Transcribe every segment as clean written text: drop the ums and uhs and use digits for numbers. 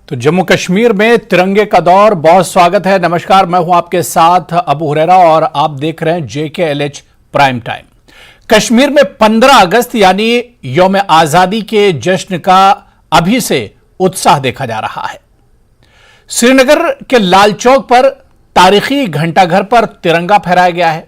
तो जम्मू कश्मीर में तिरंगे का दौर, बहुत स्वागत है। नमस्कार, मैं हूं आपके साथ अबू हुरैरा और आप देख रहे हैं JKLH प्राइम टाइम। कश्मीर में 15 अगस्त यानी यौम आजादी के जश्न का अभी से उत्साह देखा जा रहा है। श्रीनगर के लाल चौक पर तारीखी घंटाघर पर तिरंगा फहराया गया है।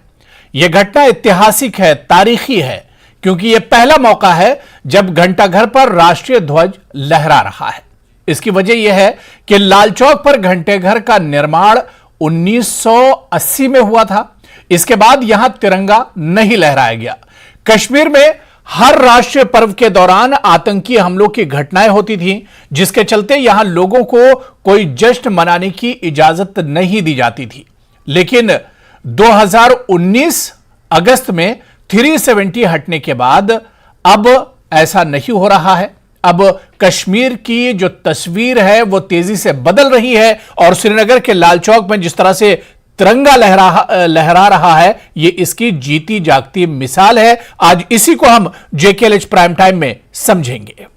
यह घटना ऐतिहासिक है, तारीखी है, क्योंकि यह पहला मौका है जब घंटाघर पर राष्ट्रीय ध्वज लहरा रहा है। इसकी वजह यह है कि लाल चौक पर घंटेघर का निर्माण 1980 में हुआ था। इसके बाद यहां तिरंगा नहीं लहराया गया। कश्मीर में हर राष्ट्रीय पर्व के दौरान आतंकी हमलों की घटनाएं होती थीं, जिसके चलते यहां लोगों को कोई जश्न मनाने की इजाजत नहीं दी जाती थी। लेकिन 2019 अगस्त में 370 हटने के बाद अब ऐसा नहीं हो रहा है। अब कश्मीर की जो तस्वीर है वो तेजी से बदल रही है और श्रीनगर के लाल चौक में जिस तरह से तिरंगा लहरा रहा है, ये इसकी जीती जागती मिसाल है। आज इसी को हम JKLH प्राइम टाइम में समझेंगे।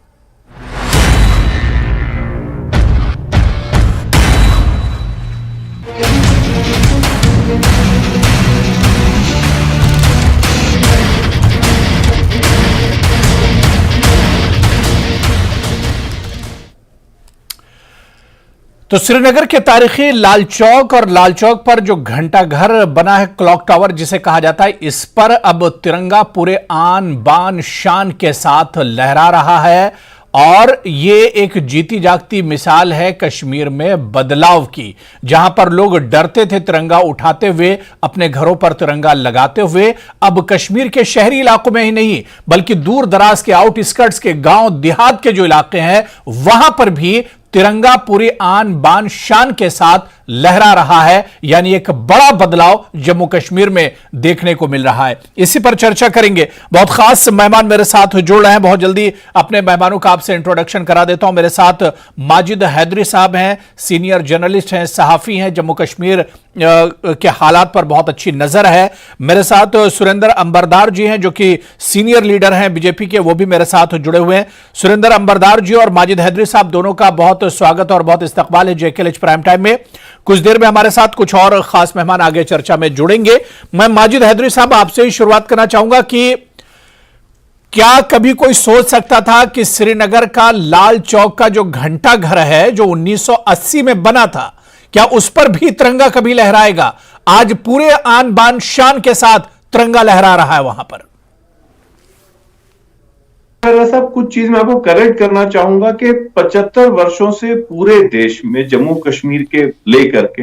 तो श्रीनगर के तारीखी लाल चौक और लाल चौक पर जो घंटा घर बना है, क्लॉक टावर जिसे कहा जाता है, इस पर अब तिरंगा पूरे आन बान शान के साथ लहरा रहा है और ये एक जीती जागती मिसाल है कश्मीर में बदलाव की, जहां पर लोग डरते थे तिरंगा उठाते हुए, अपने घरों पर तिरंगा लगाते हुए। अब कश्मीर के शहरी इलाकों में ही नहीं बल्कि दूर दराज के आउटस्कर्ट्स के गांव देहात के जो इलाके हैं वहां पर भी तिरंगा पूरी आन बान शान के साथ लहरा रहा है। यानी एक बड़ा बदलाव जम्मू कश्मीर में देखने को मिल रहा है। इसी पर चर्चा करेंगे। बहुत खास मेहमान मेरे साथ जुड़ रहे हैं। बहुत जल्दी अपने मेहमानों का आपसे इंट्रोडक्शन करा देता हूं। मेरे साथ माजिद हैदरी साहब हैं, सीनियर जर्नलिस्ट हैं, सहाफी हैं, जम्मू कश्मीर के हालात पर बहुत अच्छी नजर है। मेरे साथ सुरेंद्र अंबरदार जी हैं जो कि सीनियर लीडर हैं बीजेपी के, वो भी मेरे साथ जुड़े हुए हैं। सुरेंद्र अंबरदार जी और माजिद हैदरी साहब दोनों का बहुत स्वागत और बहुत इस्तकबाल है JKLH प्राइम टाइम में। कुछ देर में हमारे साथ कुछ और खास मेहमान आगे चर्चा में जुड़ेंगे। मैं माजिद हैदरी साहब आपसे ही शुरुआत करना चाहूंगा कि क्या कभी कोई सोच सकता था कि श्रीनगर का लाल चौक का जो घंटा घर है जो 1980 में बना था, क्या उस पर भी तिरंगा कभी लहराएगा? आज पूरे आन बान शान के साथ तिरंगा लहरा रहा है वहां पर। सब कुछ चीज मैं आपको करेक्ट करना चाहूंगा कि 75 वर्षों से पूरे देश में जम्मू कश्मीर के लेकर के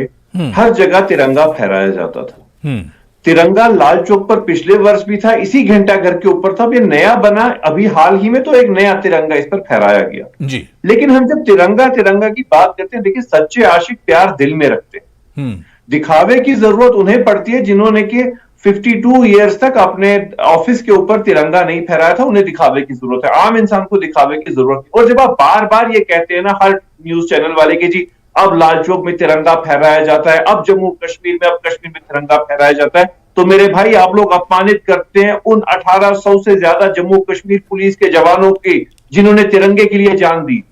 हर जगह तिरंगा फहराया जाता था। तिरंगा लाल चौक पर पिछले वर्ष भी था, इसी घंटा घर के ऊपर था। अब ये नया बना, अभी हाल ही में तो एक नया तिरंगा इस पर फहराया गया जी। लेकिन हम जब तिरंगा की बात करते हैं, देखिए सच्चे आशिक प्यार दिल में रखते हैं। दिखावे की जरूरत उन्हें पड़ती है जिन्होंने कि 52 ईयर्स तक अपने ऑफिस के ऊपर तिरंगा नहीं फहराया था। उन्हें दिखावे की जरूरत है, आम इंसान को दिखावे की जरूरत है। और जब आप बार बार ये कहते हैं ना हर न्यूज चैनल वाले कि जी अब लाल चौक में तिरंगा फहराया जाता है, अब जम्मू कश्मीर में, अब कश्मीर में तिरंगा फहराया जाता है, तो मेरे भाई आप लोग अपमानित करते हैं उन 1800 से ज्यादा जम्मू कश्मीर पुलिस के जवानों की जिन्होंने तिरंगे के लिए जान दी।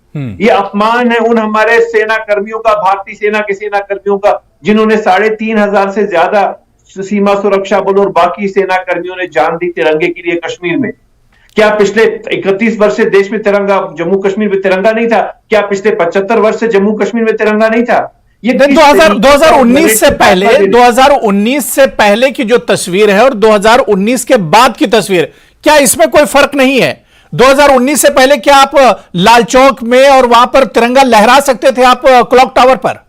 ये अपमान है उन हमारे सेना कर्मियों का, भारतीय सेना के सेना कर्मियों का, जिन्होंने 3500 से ज्यादा सीमा सुरक्षा बल और बाकी सेना कर्मियों ने जान दी तिरंगे के लिए कश्मीर में। क्या पिछले 31 वर्ष से देश में तिरंगा, जम्मू कश्मीर में तिरंगा नहीं था? क्या पिछले 75 वर्ष से जम्मू कश्मीर में तिरंगा नहीं था? ये 2019 से पहले, 2019 से पहले की जो तस्वीर है और 2019 के बाद की तस्वीर, क्या इसमें कोई फर्क नहीं है? 2019 से पहले क्या आप लाल चौक में और वहां पर तिरंगा लहरा सकते थे आप क्लॉक टावर पर?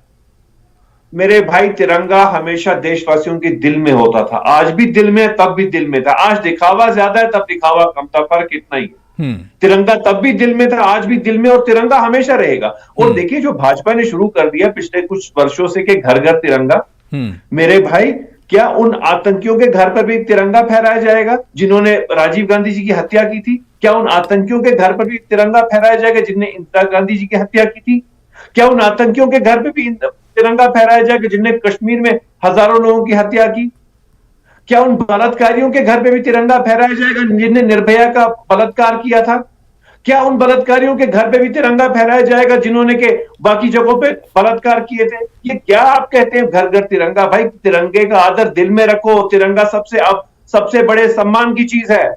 मेरे भाई तिरंगा हमेशा देशवासियों के दिल में होता था, आज भी दिल में, तब भी दिल में था। आज दिखावा ज्यादा है, तब दिखावा कम था, फर्क इतना ही है। तिरंगा तब भी दिल में था, आज भी दिल में, और तिरंगा हमेशा रहेगा। और देखिए जो भाजपा ने शुरू कर दिया पिछले कुछ वर्षों से कि घर घर तिरंगा, मेरे भाई क्या उन आतंकियों के घर पर भी तिरंगा फहराया जाएगा जिन्होंने राजीव गांधी जी की हत्या की थी? क्या उन आतंकियों के घर पर भी तिरंगा फहराया जाएगा जिनने इंदिरा गांधी जी की हत्या की थी? क्या उन आतंकियों के घर पर भी तिरंगा फहराया जाएगा जिनने कश्मीर में हजारों लोगों की हत्या की? क्या उन बलात्कारियों के घर पे भी तिरंगा फहराया जाएगा जिनने निर्भया का बलात्कार किया था? क्या उन बलात्कारियों के घर पे भी तिरंगा फहराया जाएगा जिन्होंने के बाकी जगहों पे बलात्कार किए थे? ये क्या आप कहते हैं घर घर तिरंगा? भाई तिरंगे का आदर दिल में रखो। तिरंगा सबसे बड़े सम्मान की चीज है।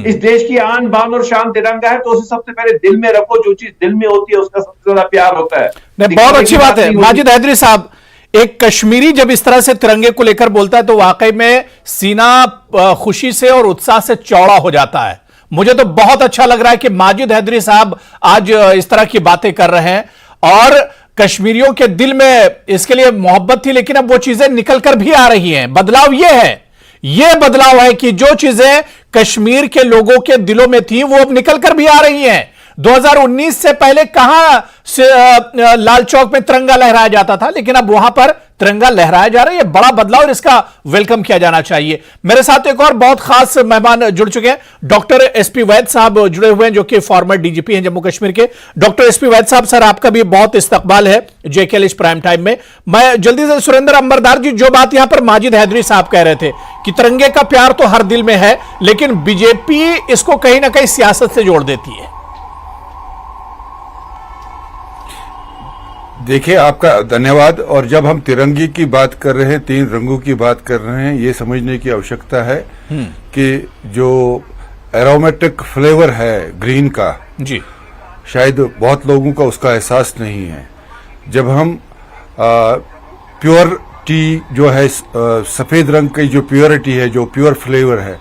इस देश की आन बान और शान तिरंगा है, तो उसे सबसे पहले दिल में रखो। जो चीज दिल में होती है उसका सबसे ज्यादा प्यार होता है। नहीं, बहुत अच्छी बात है माजिद हैदरी साहब। एक कश्मीरी जब इस तरह से तिरंगे को लेकर बोलता है तो वाकई में सीना खुशी से और उत्साह से चौड़ा हो जाता है। मुझे तो बहुत अच्छा लग रहा है कि माजिद हैदरी साहब आज इस तरह की बातें कर रहे हैं, और कश्मीरियों के दिल में इसके लिए मोहब्बत थी, लेकिन अब वो चीजें निकल कर भी आ रही हैं। बदलाव ये बदलाव है कि जो चीजें कश्मीर के लोगों के दिलों में थी वो अब निकल कर भी आ रही हैं। 2019 से पहले कहां से लाल चौक में तिरंगा लहराया जाता था, लेकिन अब वहां पर तिरंगा लहराया जा रहा है। यह बड़ा बदलाव और इसका वेलकम किया जाना चाहिए। मेरे साथ एक और बहुत खास मेहमान जुड़ चुके हैं, डॉक्टर एसपी वैद साहब जुड़े हुए हैं, जो कि फॉर्मर डीजीपी हैं जम्मू कश्मीर के। डॉक्टर एसपी वैद साहब, सर आपका भी बहुत इस्तकबाल है जेकेएल प्राइम टाइम में। मैं जल्दी से सुरेंद्र अंबरदार जी, जो बात यहां पर माजिद हैदरी साहब कह रहे थे कि तिरंगे का प्यार तो हर दिल में है, लेकिन बीजेपी इसको कहीं ना कहीं सियासत से जोड़ देती है। देखिए, आपका धन्यवाद। और जब हम तिरंगे की बात कर रहे हैं, 3 रंगों की बात कर रहे हैं, ये समझने की आवश्यकता है कि जो एरोमेटिक फ्लेवर है ग्रीन का, जी शायद बहुत लोगों का उसका एहसास नहीं है। जब हम प्योर टी जो है, सफेद रंग की जो प्योरिटी है, जो प्योर फ्लेवर है,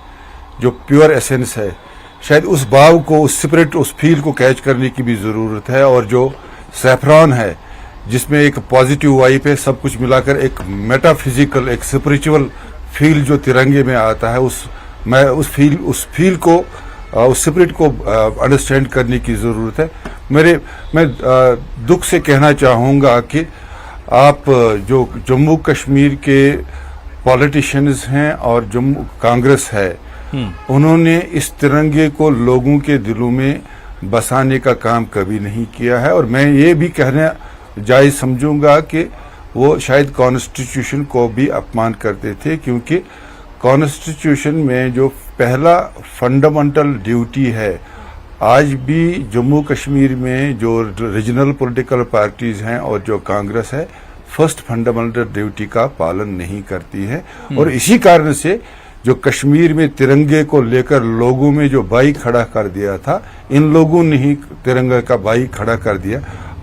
जो प्योर एसेंस है, शायद उस भाव को, उस स्पिरिट, उस फील को कैच करने की भी जरूरत है। और जो सैफरॉन है, जिसमें एक पॉजिटिव वाइब है, सब कुछ मिलाकर एक मेटाफिजिकल, एक स्पिरिचुअल फील जो तिरंगे में आता है, उस फील को, उस स्पिरिट को अंडरस्टैंड करने की जरूरत है। मैं दुख से कहना चाहूंगा कि आप जो जम्मू कश्मीर के पॉलिटिशियंस हैं और जम्मू कांग्रेस है, उन्होंने इस तिरंगे को लोगों के दिलों में बसाने का काम कभी नहीं किया है। और मैं ये भी कहना जायज समझूंगा कि वो शायद कॉन्स्टिट्यूशन को भी अपमान करते थे, क्योंकि कॉन्स्टिट्यूशन में जो पहला फंडामेंटल ड्यूटी है, आज भी जम्मू कश्मीर में जो रीजनल पॉलिटिकल पार्टीज हैं और जो कांग्रेस है, फर्स्ट फंडामेंटल ड्यूटी का पालन नहीं करती है। और इसी कारण से जो कश्मीर में तिरंगे को लेकर लोगों में जो भाई खड़ा कर दिया था, इन लोगों ने ही तिरंगा का भाई खड़ा कर दिया।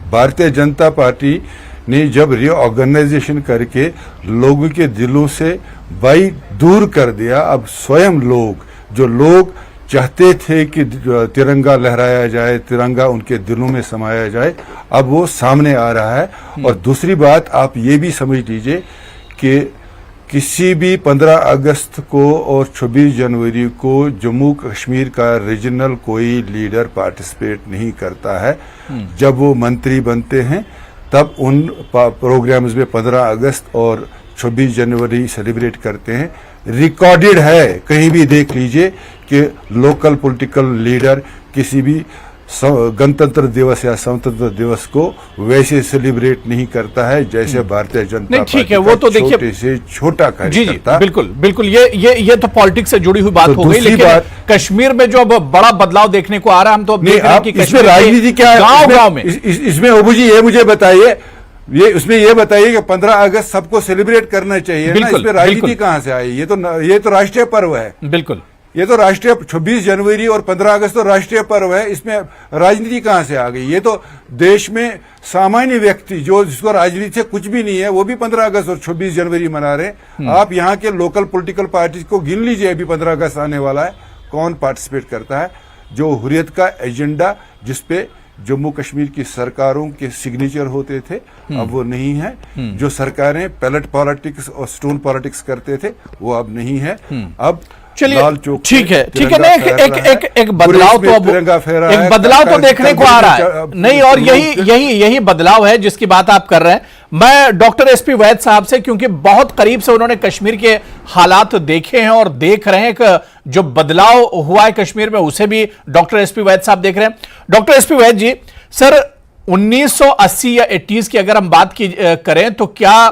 भारतीय जनता पार्टी ने जब रीऑर्गेनाइजेशन करके लोगों के दिलों से भाई दूर कर दिया, अब स्वयं जो लोग चाहते थे कि तिरंगा लहराया जाए, तिरंगा उनके दिलों में समाया जाए, अब वो सामने आ रहा है। और दूसरी बात आप ये भी समझ लीजिए कि किसी भी 15 अगस्त को और 26 जनवरी को जम्मू कश्मीर का रीजनल कोई लीडर पार्टिसिपेट नहीं करता है। जब वो मंत्री बनते हैं तब उन प्रोग्राम्स में 15 अगस्त और 26 जनवरी सेलिब्रेट करते हैं। रिकॉर्डेड है, कहीं भी देख लीजिए कि लोकल पॉलिटिकल लीडर किसी भी गणतंत्र दिवस या स्वतंत्रता दिवस को वैसे सेलिब्रेट नहीं करता है जैसे भारतीय जनता पार्टी। ठीक है, वो तो देखिए छोटे से छोटा कार्यकर्ता। जी, बिल्कुल बिल्कुल, ये तो पॉलिटिक्स से जुड़ी हुई बात हो गई। लेकिन कश्मीर में जो अब बड़ा बदलाव देखने को आ रहा है, हम तो देख रहे हैं कि इसमें राजनीति क्या है गांव में। इसमें अबू जी ये मुझे बताइए, उसमें ये बताइए कि 15 अगस्त सबको सेलिब्रेट करना चाहिए ना, इसमें राजनीति कहां से आई? ये तो राष्ट्रीय पर्व है। बिल्कुल, ये तो राष्ट्रीय 26 जनवरी और 15 अगस्त तो राष्ट्रीय पर्व है, इसमें राजनीति कहां से आ गई? ये तो देश में सामान्य व्यक्ति जिसको राजनीति से कुछ भी नहीं है, वो भी 15 अगस्त और 26 जनवरी मना रहे हैं। आप यहाँ के लोकल पॉलिटिकल पार्टीज को गिन लीजिए, अभी 15 अगस्त आने वाला है, कौन पार्टिसिपेट करता है? जो हुर्रियत का एजेंडा जिसपे जम्मू कश्मीर की सरकारों के सिग्नेचर होते थे, अब वो नहीं है। जो सरकारें पैलेट पॉलिटिक्स और स्टोन पॉलिटिक्स करते थे, वो अब नहीं है। अब चलिए, ठीक है ना, एक बदलाव तो अब एक बदलाव तो देखने को आ रहा है नहीं, और यही बदलाव है जिसकी बात आप कर रहे हैं। मैं डॉक्टर एसपी वैद साहब से, क्योंकि बहुत करीब से उन्होंने कश्मीर के हालात देखे हैं और देख रहे हैं कि जो बदलाव हुआ है कश्मीर में, उसे भी डॉक्टर एसपी वैद साहब देख रहे हैं। डॉक्टर एसपी वैद जी, सर 1980 या 80s की अगर हम बात करें तो क्या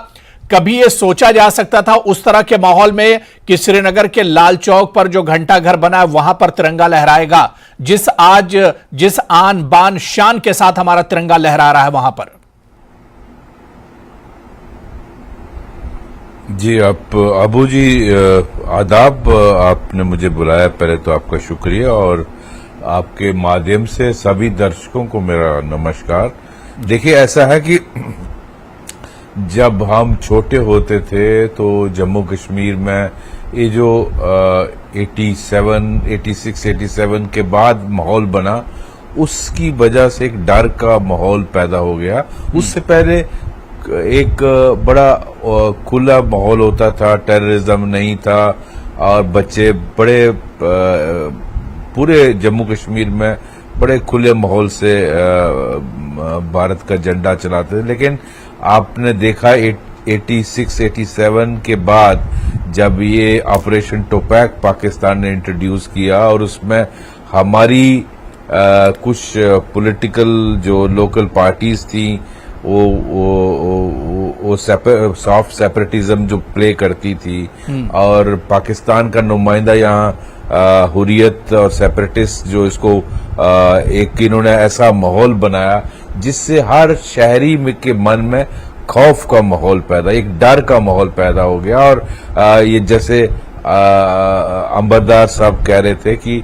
कभी ये सोचा जा सकता था उस तरह के माहौल में कि श्रीनगर के लाल चौक पर जो घंटा घर बना है वहां पर तिरंगा लहराएगा, जिस आन बान शान के साथ हमारा तिरंगा लहरा रहा है वहां पर? जी, आप अबू जी आदाब, आपने मुझे बुलाया, पहले तो आपका शुक्रिया, और आपके माध्यम से सभी दर्शकों को मेरा नमस्कार। देखिए, ऐसा है कि जब हम छोटे होते थे तो जम्मू कश्मीर में ये जो 86-87 के बाद माहौल बना, उसकी वजह से एक डर का माहौल पैदा हो गया। उससे पहले एक बड़ा खुला माहौल होता था, टेररिज्म नहीं था, और बच्चे बड़े पूरे जम्मू कश्मीर में बड़े खुले माहौल से भारत का झंडा चलाते थे। लेकिन आपने देखा 86-87 के बाद जब ये ऑपरेशन टोपैक पाकिस्तान ने इंट्रोड्यूस किया और उसमें हमारी कुछ पॉलिटिकल जो लोकल पार्टीज थी वो सॉफ्ट सेपरेटिज्म जो प्ले करती थी, और पाकिस्तान का नुमाइंदा यहाँ हुर्रियत और सेपरेटिस्ट जो इसको एक इन्होंने ऐसा माहौल बनाया जिससे हर शहरी के मन में खौफ का माहौल पैदा, एक डर का माहौल पैदा हो गया। और ये जैसे अंबरदार साहब कह रहे थे कि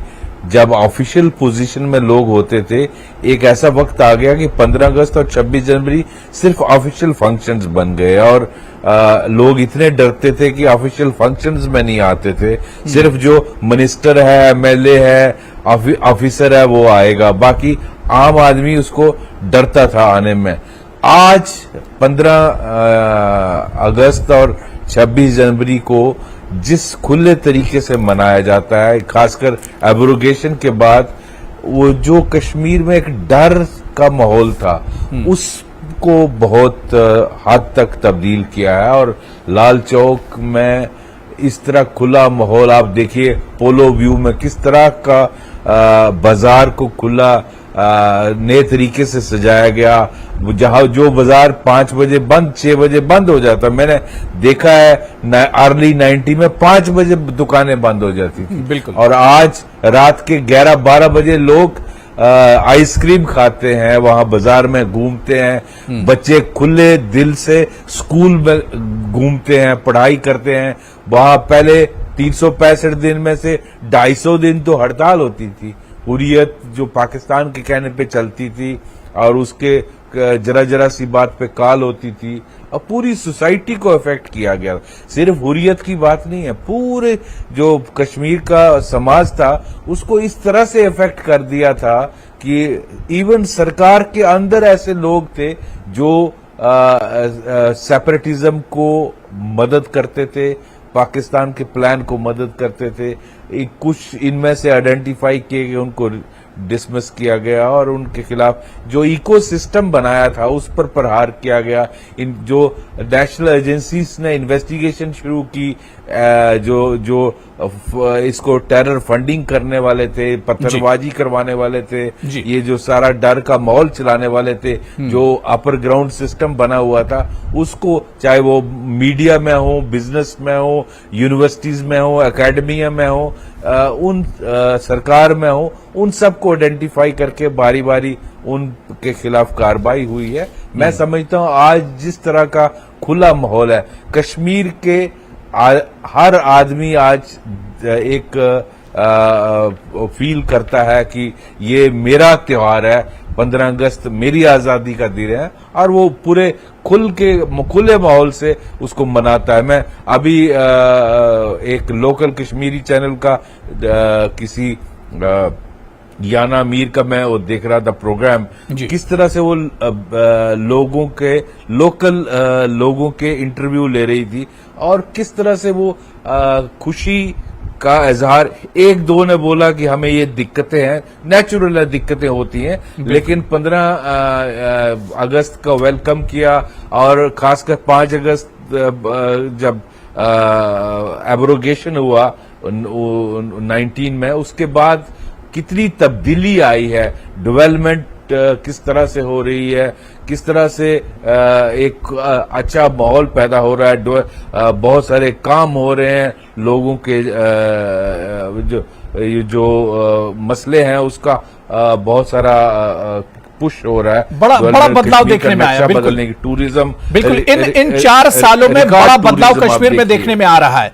जब ऑफिशियल पोजीशन में लोग होते थे, एक ऐसा वक्त आ गया कि 15 अगस्त और 26 जनवरी सिर्फ ऑफिशियल फंक्शंस बन गए, और लोग इतने डरते थे कि ऑफिशियल फंक्शंस में नहीं आते थे। सिर्फ जो मिनिस्टर है, एमएलए है, ऑफिसर है वो आएगा, बाकी आम आदमी उसको डरता था आने में। आज 15 अगस्त और 26 जनवरी को जिस खुले तरीके से मनाया जाता है, खासकर एब्रोगेशन के बाद, वो जो कश्मीर में एक डर का माहौल था उसको बहुत हद तक तब्दील किया है। और लाल चौक में इस तरह खुला माहौल, आप देखिए पोलो व्यू में किस तरह का बाजार को खुला नए तरीके से सजाया गया, जहां जो बाजार 5 बजे बंद, 6 बजे बंद हो जाता। मैंने देखा है अर्ली 90 में 5 बजे दुकानें बंद हो जाती थी, बिल्कुल। और आज रात के 11-12 बजे लोग आइसक्रीम खाते हैं, वहां बाजार में घूमते हैं, बच्चे खुले दिल से स्कूल में घूमते हैं, पढ़ाई करते हैं। वहां पहले 365 दिन में से 250 दिन तो हड़ताल होती थी, हुर्रियत जो पाकिस्तान के कहने पे चलती थी, और उसके जरा जरा सी बात पे काल होती थी, और पूरी सोसाइटी को इफेक्ट किया गया। सिर्फ हुर्रियत की बात नहीं है, पूरे जो कश्मीर का समाज था उसको इस तरह से इफेक्ट कर दिया था कि इवन सरकार के अंदर ऐसे लोग थे जो सेपरेटिज्म को मदद करते थे, पाकिस्तान के प्लान को मदद करते थे। कुछ इनमें से आइडेंटिफाई किए गए, उनको डिसमिस किया गया, और उनके खिलाफ जो इकोसिस्टम बनाया था उस पर प्रहार किया गया। इन जो नेशनल एजेंसीज ने इन्वेस्टिगेशन शुरू की, जो इसको टेरर फंडिंग करने वाले थे, पत्थरबाजी करवाने वाले थे, ये जो सारा डर का माहौल चलाने वाले थे, जो अपर ग्राउंड सिस्टम बना हुआ था, उसको चाहे वो मीडिया में हो, बिजनेस में हो, यूनिवर्सिटीज में हो, एकेडमिया में हो, उन सरकार में हो, उन सबको आइडेंटिफाई करके बारी बारी उनके खिलाफ कार्रवाई हुई है। मैं समझता हूं आज जिस तरह का खुला माहौल है कश्मीर के, हर आदमी आज एक फील करता है कि ये मेरा त्योहार है, 15 अगस्त मेरी आजादी का दिन है, और वो पूरे खुले माहौल से उसको मनाता है। मैं अभी एक लोकल कश्मीरी चैनल का किसी याना मीर का मैं वो देख रहा था प्रोग्राम, किस तरह से वो लोगों के लोकल लोगों के इंटरव्यू ले रही थी, और किस तरह से वो खुशी का इजहार, एक दो ने बोला कि हमें ये दिक्कतें हैं, नेचुरल दिक्कतें होती हैं, लेकिन 15 अगस्त का वेलकम किया, और खासकर 5 अगस्त जब एब्रोगेशन हुआ 19 में, उसके बाद कितनी तब्दीली आई है, डेवलपमेंट किस तरह से हो रही है, किस तरह से एक अच्छा माहौल पैदा हो रहा है, बहुत सारे काम हो रहे हैं, लोगों के जो मसले हैं उसका बहुत सारा पुश हो रहा है। बड़ा बदलाव देखने में आया, बदलने की टूरिज्म, बिल्कुल इन 4 सालों में बड़ा बदलाव कश्मीर में देखने में आ रहा है।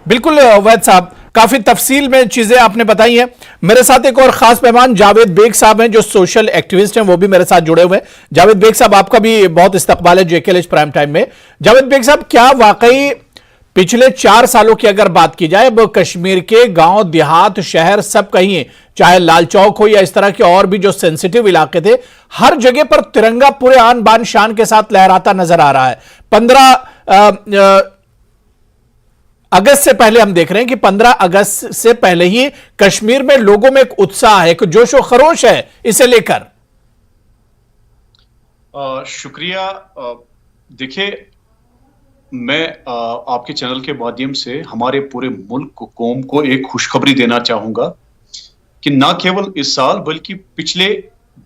बिल्कुल वैद साहब, काफी तफसील में चीजें आपने बताई हैं। मेरे साथ एक और खास मेहमान जावेद बेग साहब हैं, जो सोशल एक्टिविस्ट हैं, वो भी मेरे साथ जुड़े हुए हैं। जावेद बेग साहब, आपका भी बहुत इस्तकबाल है जेकेएलएच प्राइम टाइम में। जावेद बेग साहब, क्या वाकई पिछले 4 सालों की अगर बात की जाए, अब कश्मीर के गांव देहात शहर सब कहीं, चाहे लाल चौक हो या इस तरह के और भी जो सेंसिटिव इलाके थे, हर जगह पर तिरंगा पूरे आन बान शान के साथ लहराता नजर आ रहा है। 15 अगस्त से पहले हम देख रहे हैं कि 15 अगस्त से पहले ही कश्मीर में लोगों में एक उत्साह है, एक जोशो खरोश है इसे लेकर। शुक्रिया। देखिए, मैं आपके चैनल के माध्यम से हमारे पूरे मुल्क को, कौम को एक खुशखबरी देना चाहूंगा कि ना केवल इस साल बल्कि पिछले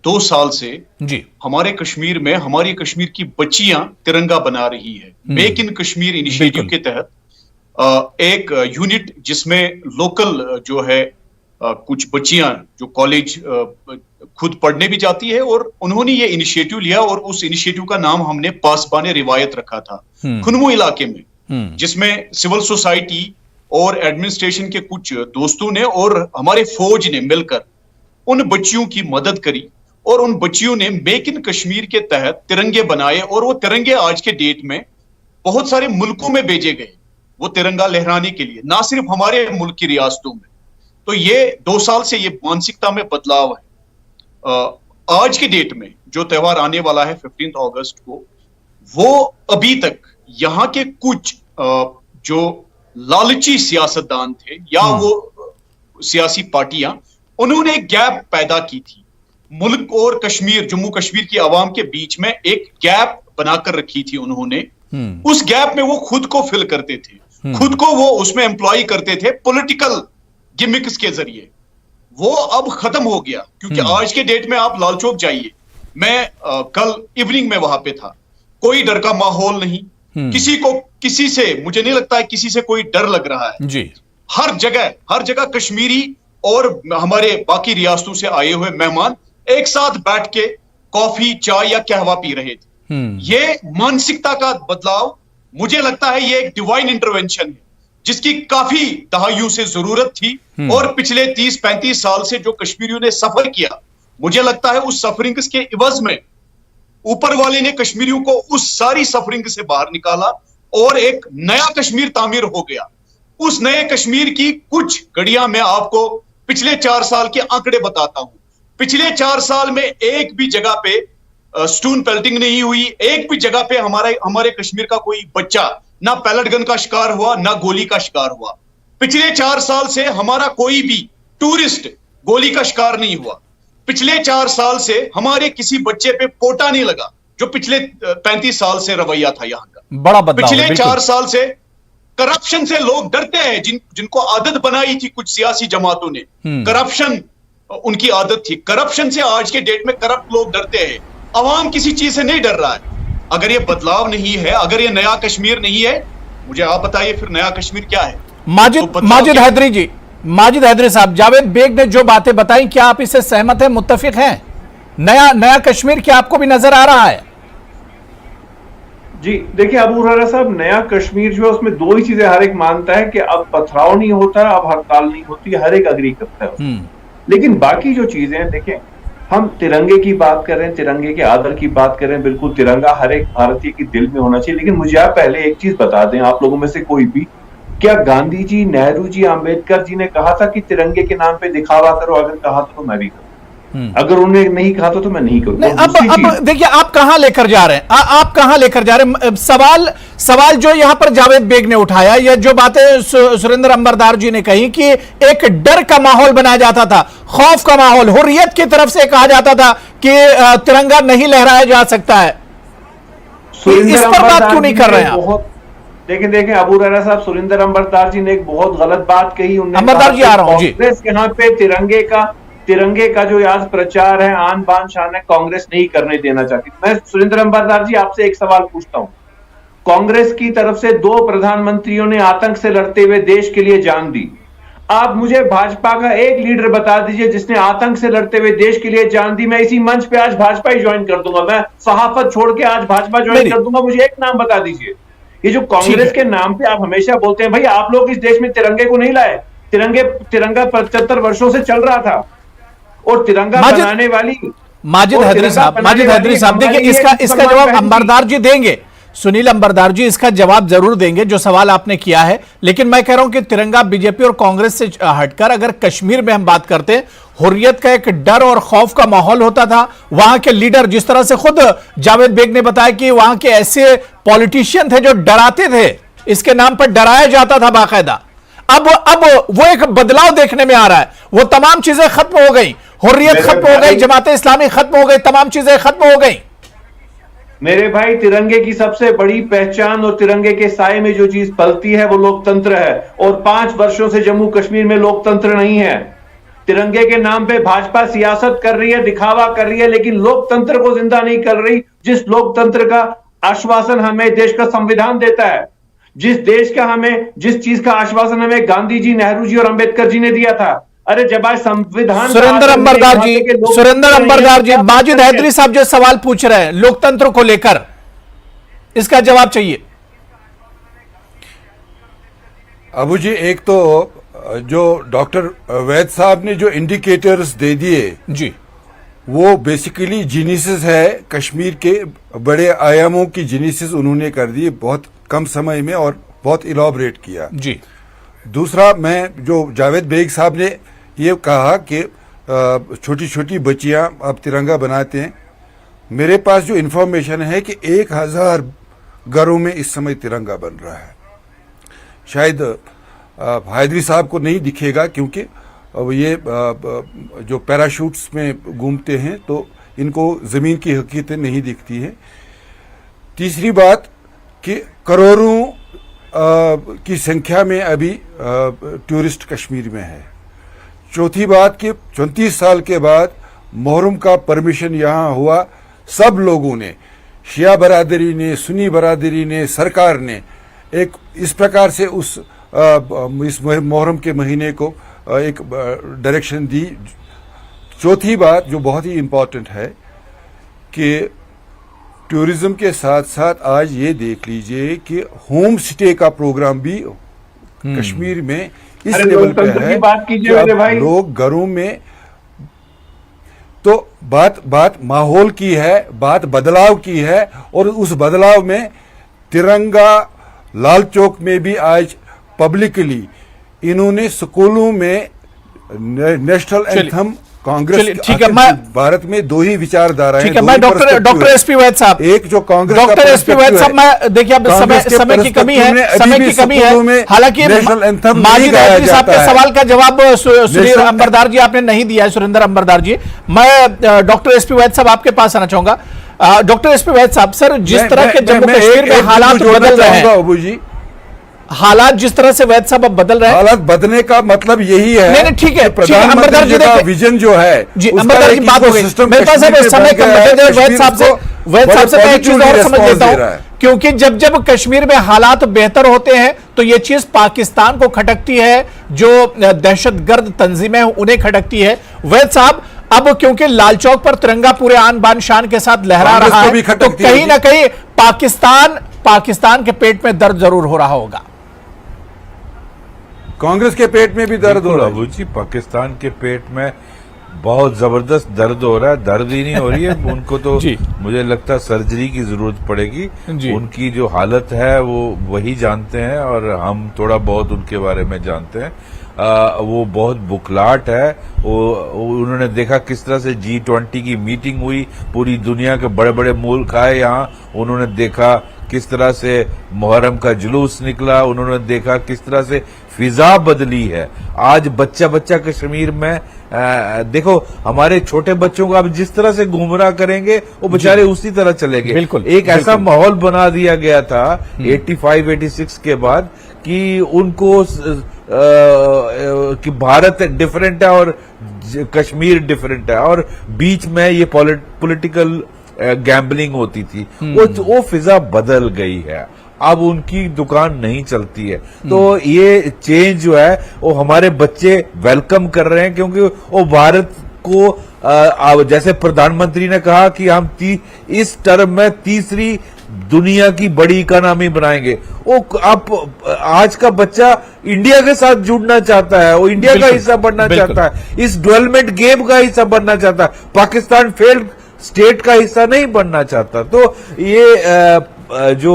2 साल से जी हमारे कश्मीर में हमारी कश्मीर की बच्चियां तिरंगा बना रही है। मेक इन कश्मीर इनिशिएटिव के तहत एक यूनिट जिसमें लोकल जो है कुछ बच्चियां जो कॉलेज खुद पढ़ने भी जाती है, और उन्होंने ये इनिशिएटिव लिया और उस इनिशिएटिव का नाम हमने पासबाने रिवायत रखा था खुनमू इलाके में, जिसमें सिविल सोसाइटी और एडमिनिस्ट्रेशन के कुछ दोस्तों ने और हमारे फौज ने मिलकर उन बच्चियों की मदद करी, और उन बच्चियों ने मेक इन कश्मीर के तहत तिरंगे बनाए, और वो तिरंगे आज के डेट में बहुत सारे मुल्कों में भेजे गए वो तिरंगा लहराने के लिए, ना सिर्फ हमारे मुल्क की रियासतों में। तो ये 2 साल से ये मानसिकता में बदलाव है। आज के डेट में जो त्योहार आने वाला है 15 अगस्त को, वो अभी तक यहाँ के कुछ जो लालची सियासतदान थे या वो सियासी पार्टियां, उन्होंने एक गैप पैदा की थी मुल्क और कश्मीर, जम्मू कश्मीर की आवाम के बीच में एक गैप बनाकर रखी थी उन्होंने। उस गैप में वो खुद को फिल करते थे, खुद को वो उसमें एम्प्लॉय करते थे पॉलिटिकल गिमिक्स के जरिए। वो अब खत्म हो गया, क्योंकि आज के डेट में आप लाल चौक जाइए, मैं कल इवनिंग में वहां पे था, कोई डर का माहौल नहीं, किसी से मुझे नहीं लगता है किसी से कोई डर लग रहा है जी। हर जगह कश्मीरी और हमारे बाकी रियासतों से आए हुए मेहमान एक साथ बैठ के कॉफी चाय या कहवा पी रहे थे। ये मानसिकता का बदलाव, मुझे लगता है ये एक डिवाइन इंटरवेंशन है जिसकी काफी दहाइयों से जरूरत थी, और पिछले 30-35 साल से जो कश्मीरियों ने सफर किया, मुझे लगता है उस सफरिंग के इवज में ऊपर वाले ने कश्मीरियों को उस सारी सफरिंग से बाहर निकाला और एक नया कश्मीर तामीर हो गया। उस नए कश्मीर की कुछ घड़ियां मैं आपको पिछले 4 साल के आंकड़े बताता हूं। पिछले 4 साल में एक भी जगह पे स्टोन पेल्टिंग नहीं हुई, एक भी जगह पे हमारे कश्मीर का कोई बच्चा ना पैलेट गन का शिकार हुआ, ना गोली का शिकार हुआ। पिछले 4 साल से हमारा कोई भी टूरिस्ट गोली का शिकार नहीं हुआ। पिछले 4 साल से हमारे किसी बच्चे पे पोटा नहीं लगा, जो पिछले 35 साल से रवैया था यहाँ का। बड़ा बदलाव। पिछले 4 साल से करप्शन से लोग डरते हैं, जिनको आदत बनाई थी कुछ सियासी जमातों ने, करप्शन उनकी आदत थी। करप्शन से आज के डेट में करप्ट लोग डरते हैं, अवाम किसी चीज से नहीं डर रहा है। अगर ये बदलाव नहीं है, अगर ये नया कश्मीर नहीं है, मुझे आप बताइए फिर नया कश्मीर क्या है? माजिद हैदरी जी, माजिद हैदरी साहब, जावेद बेग ने जो बातें बताई, क्या आप इससे सहमत हैं, मुत्तफिक हैं? नया कश्मीर क्या आपको भी नजर आ रहा है? जी देखिए अबू हुरैरा साहब, नया कश्मीर जो है उसमें 2 ही चीजें हर एक मानता है कि अब पथराव नहीं होता, अब हड़ताल नहीं होती, हर एक अग्री करता है। लेकिन बाकी जो चीजें हैं, देखें हम तिरंगे की बात कर रहे हैं, तिरंगे के आदर की बात कर रहे हैं, बिल्कुल तिरंगा हर एक भारतीय के दिल में होना चाहिए। लेकिन मुझे आप पहले एक चीज बता दें, आप लोगों में से कोई भी, क्या गांधी जी, नेहरू जी, अंबेडकर जी ने कहा था कि तिरंगे के नाम पे दिखावा करो? अगर कहा तो मैं भी करूं, अगर उन्होंने नहीं कहा तो मैं नहीं करूंगा। अब देखिए आप कहां लेकर जा रहे हैं, आप कहां लेकर जा रहे हैं? सवाल जो यहां पर जावेद बेग ने उठाया, या जो बातें सुरेंद्र अंबरदार जी ने कही कि एक डर का माहौल बनाया जाता था, खौफ का माहौल, हुर्रियत की तरफ से कहा जाता था कि तिरंगा नहीं लहराया जा सकता है, इस पर बात क्यों नहीं कर रहे हैं आप? देखें अबू हुरैरा साहब, सुरेंद्र अंबरदार जी ने एक बहुत गलत बात कही। अंबरदार जी आ रहा हूं जी। कांग्रेस यहाँ पे तिरंगे का तिरंगे का जो आज प्रचार है, आन बान शान है, कांग्रेस नहीं करने देना चाहती। मैं सुरेंद्र अंबरदार जी आपसे एक सवाल पूछता हूं। कांग्रेस की तरफ से 2 प्रधानमंत्रियों ने आतंक से लड़ते हुए देश के लिए जान दी। आप मुझे भाजपा का एक लीडर बता दीजिए जिसने आतंक से लड़ते हुए देश के लिए जान दी। मैं इसी मंच पे आज भाजपा ही ज्वाइन कर दूंगा, मैं सहाफत छोड़ के आज भाजपा ज्वाइन कर दूंगा। मुझे एक नाम बता दीजिए। ये जो कांग्रेस के नाम पे आप हमेशा बोलते हैं, भाई आप लोग इस देश में तिरंगे को नहीं लाए। तिरंगा 75 वर्षों से चल रहा था, और तिरंगा बनाने वाली माजिद हैदरी साहब देखिए, इसका जवाब अंबरदार जी देंगे, सुनील अंबरदार जी इसका जवाब जरूर देंगे जो सवाल आपने किया है। लेकिन मैं कह रहा हूं कि तिरंगा बीजेपी और कांग्रेस से हटकर अगर कश्मीर में हम बात करते हैं, हुर्रियत का एक डर और खौफ का माहौल होता था। वहां के लीडर, जिस तरह से खुद जावेद बेग ने बताया कि वहां के ऐसे पॉलिटिशियन थे जो डराते थे, इसके नाम पर डराया जाता था बाकायदा। अब वो एक बदलाव देखने में आ रहा है। वो तमाम चीजें खत्म हो गई, हुर्रियत खत्म हो गई, जमाते इस्लामी खत्म हो गई, तमाम चीजें खत्म हो गई। मेरे भाई, तिरंगे की सबसे बड़ी पहचान और तिरंगे के साए में जो चीज पलती है वो लोकतंत्र है, और 5 वर्षों से जम्मू कश्मीर में लोकतंत्र नहीं है। तिरंगे के नाम पे भाजपा सियासत कर रही है, दिखावा कर रही है, लेकिन लोकतंत्र को जिंदा नहीं कर रही। जिस लोकतंत्र का आश्वासन हमें देश का संविधान देता है, जिस चीज का आश्वासन हमें गांधी जी, नेहरू जी और अंबेडकर जी ने दिया था। अरे जब आज संविधान, सुरेंद्र अंबरदार जी माजिद हैदरी साहब जो सवाल पूछ रहे हैं लोकतंत्र को लेकर, इसका जवाब चाहिए। अबू जी, एक तो जो डॉक्टर वैद साहब ने जो इंडिकेटर्स दे दिए जी, वो बेसिकली जीनिसिस है, कश्मीर के बड़े आयामों की जीनिसिस उन्होंने कर दी बहुत कम समय में और बहुत इलॉबरेट किया जी। दूसरा, मैं जो जावेद बेग साहब ने ये कहा कि छोटी छोटी बच्चियां अब तिरंगा बनाते हैं, मेरे पास जो इन्फॉर्मेशन है कि 1000 घरों में इस समय तिरंगा बन रहा है। शायद हैदरी साहब को नहीं दिखेगा क्योंकि ये जो पैराशूट्स में घूमते हैं तो इनको जमीन की हकीकतें नहीं दिखती हैं। तीसरी बात कि करोड़ों की संख्या में अभी टूरिस्ट कश्मीर में है। चौथी बात कि 34 साल के बाद मुहर्रम का परमिशन यहाँ हुआ। सब लोगों ने, शिया बरादरी ने, सुन्नी बरादरी ने, सरकार ने एक इस प्रकार से इस मुहर्रम के महीने को एक डायरेक्शन दी। चौथी बात जो बहुत ही इम्पोर्टेंट है कि टूरिज्म के साथ साथ आज ये देख लीजिए कि होम स्टे का प्रोग्राम भी कश्मीर में इस लेवल पे है कि अब लोग घरों में, तो बात माहौल की है, बात बदलाव की है, और उस बदलाव में तिरंगा लाल चौक में भी आज पब्लिकली इन्होंने स्कूलों में नेशनल एंथम कांग्रेस, ठीक है, मैं भारत में 2 ही विचारधारा है। ठीक है, मैं डॉक्टर एसपी वैद साहब, एक जो कांग्रेस, डॉक्टर एसपी वैद साहब, मैं देखिए अब समय की कमी है, हालांकि माजिद हैदरी साहब के सवाल का जवाब सुनील अंबरदार जी आपने नहीं दिया है। सुरेंद्र अंबरदार जी, मैं डॉक्टर एसपी वैद साहब आपके पास आना चाहूंगा। डॉक्टर एसपी वैद साहब, सर जिस तरह के जम्मू कश्मीर में हालात बदल रहे हैं, अबू जी, हालात जिस तरह से वैद साहब अब बदल रहे हैं, हालात बदलने का मतलब यही है। नहीं ठीक है, प्रधानमंत्री जी का विजन जो है जी, अंबरदार जी बात हो गई। मेरे पास अब समय कम है, वैद साहब से मैं एक चीज और समझ लेता हूं, क्योंकि जब कश्मीर में हालात बेहतर होते हैं तो ये चीज पाकिस्तान को खटकती है, जो दहशतगर्द तंजीमें उन्हें खटकती है। वैद साहब, अब क्योंकि लाल चौक पर तिरंगा पूरे आन बान शान के साथ लहरा रहा है, तो कहीं ना कहीं पाकिस्तान के पेट में दर्द जरूर हो रहा होगा। कांग्रेस के पेट में भी दर्द हो रहा है जी, पाकिस्तान के पेट में बहुत जबरदस्त दर्द हो रहा है। दर्द ही नहीं हो रही है उनको तो मुझे लगता है सर्जरी की जरूरत पड़ेगी। उनकी जो हालत है वो वही जानते हैं और हम थोड़ा बहुत उनके बारे में जानते हैं। वो बहुत बुखलाहट है। उन्होंने देखा किस तरह से G20 की मीटिंग हुई, पूरी दुनिया के बड़े बड़े मुल्क आए यहाँ। उन्होंने देखा किस तरह से मुहर्रम का जुलूस निकला, उन्होंने देखा किस तरह से फिजा बदली है। आज बच्चा कश्मीर में देखो, हमारे छोटे बच्चों को आप जिस तरह से गुमराह करेंगे वो बेचारे उसी तरह चलेंगे। बिल्कुल, एक ऐसा माहौल बना दिया गया था 85-86 के बाद कि उनको कि भारत डिफरेंट है और कश्मीर डिफरेंट है और बीच में ये पॉलिटिकल गैम्बलिंग होती थी, वो फिजा बदल गई है। अब उनकी दुकान नहीं चलती है। तो ये चेंज जो है वो हमारे बच्चे वेलकम कर रहे हैं, क्योंकि वो भारत को जैसे प्रधानमंत्री ने कहा कि हम इस टर्म में तीसरी दुनिया की बड़ी इकोनॉमी बनाएंगे। वो अब आज का बच्चा इंडिया के साथ जुड़ना चाहता है, वो इंडिया का हिस्सा बनना चाहता है, इस डेवलपमेंट गेम का हिस्सा बनना चाहता है, पाकिस्तान फेल्ड स्टेट का हिस्सा नहीं बनना चाहता। तो ये जो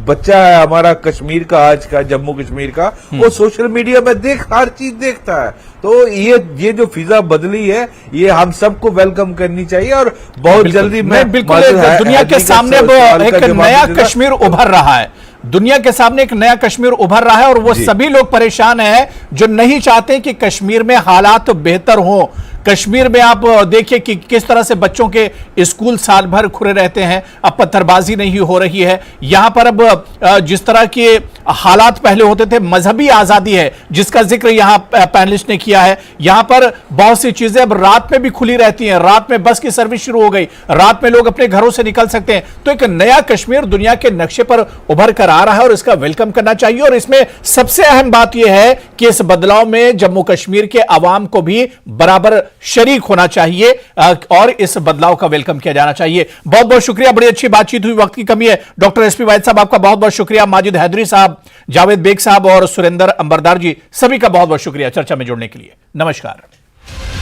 बच्चा है हमारा कश्मीर का, आज का जम्मू कश्मीर का, वो सोशल मीडिया में हर चीज देखता है। तो ये जो फिजा बदली है, ये हम सबको वेलकम करनी चाहिए और बहुत जल्दी बिल्कुल दुनिया के सामने अब एक नया कश्मीर उभर रहा है। दुनिया के सामने एक नया कश्मीर उभर रहा है और वो सभी लोग परेशान हैं जो नहीं चाहते कि कश्मीर में हालात बेहतर हों। कश्मीर में आप देखिए कि किस तरह से बच्चों के स्कूल साल भर खुले रहते हैं, अब पत्थरबाजी नहीं हो रही है। यहां पर अब जिस तरह के हालात पहले होते थे, मजहबी आजादी है जिसका जिक्र यहां पैनलिस्ट ने किया है। यहां पर बहुत सी चीजें अब रात में भी खुली रहती हैं, रात में बस की सर्विस शुरू हो गई, रात में लोग अपने घरों से निकल सकते हैं। तो एक नया कश्मीर दुनिया के नक्शे पर उभर कर आ रहा है और इसका वेलकम करना चाहिए। और इसमें सबसे अहम बात यह है कि इस बदलाव में जम्मू कश्मीर के अवाम को भी बराबर शरीक होना चाहिए और इस बदलाव का वेलकम किया जाना चाहिए। बहुत बहुत शुक्रिया, बड़ी अच्छी बातचीत हुई, वक्त की कमी है। डॉक्टर एसपी वाहिद साहब आपका बहुत बहुत शुक्रिया, माजिद हैदरी साहब, जावेद बेग साहब और सुरेंद्र अंबरदार जी, सभी का बहुत बहुत शुक्रिया चर्चा में जुड़ने के लिए। नमस्कार।